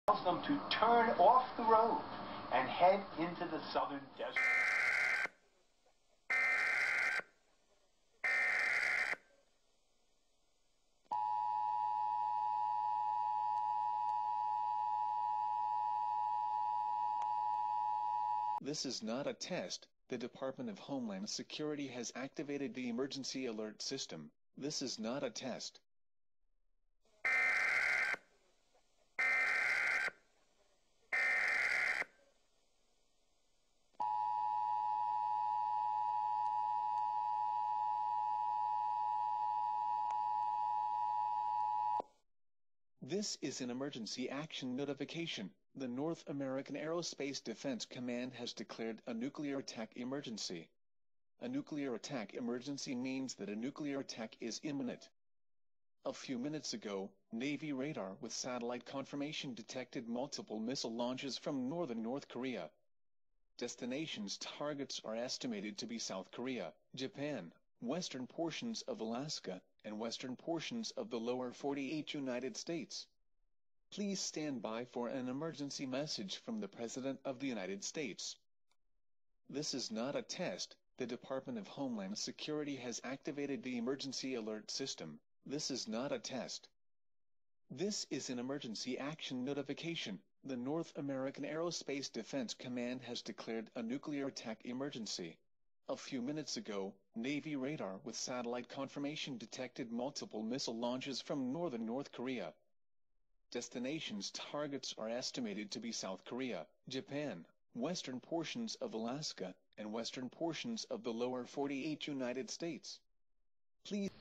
tells them to turn off the road and head into the southern desert. This is not a test. The Department of Homeland Security has activated the emergency alert system. This is not a test. This is an emergency action notification. The North American Aerospace Defense Command has declared a nuclear attack emergency. A nuclear attack emergency means that a nuclear attack is imminent. A few minutes ago, Navy radar with satellite confirmation detected multiple missile launches from northern North Korea. Destinations targets are estimated to be South Korea, Japan, western portions of Alaska, and western portions of the lower 48 United States. Please stand by for an emergency message from the President of the United States. This is not a test. The Department of Homeland Security has activated the emergency alert system. This is not a test. This is an emergency action notification. The North American Aerospace Defense Command has declared a nuclear attack emergency. A few minutes ago, Navy radar with satellite confirmation detected multiple missile launches from northern North Korea. Destinations targets are estimated to be South Korea, Japan, western portions of Alaska, and western portions of the lower 48 United States. Please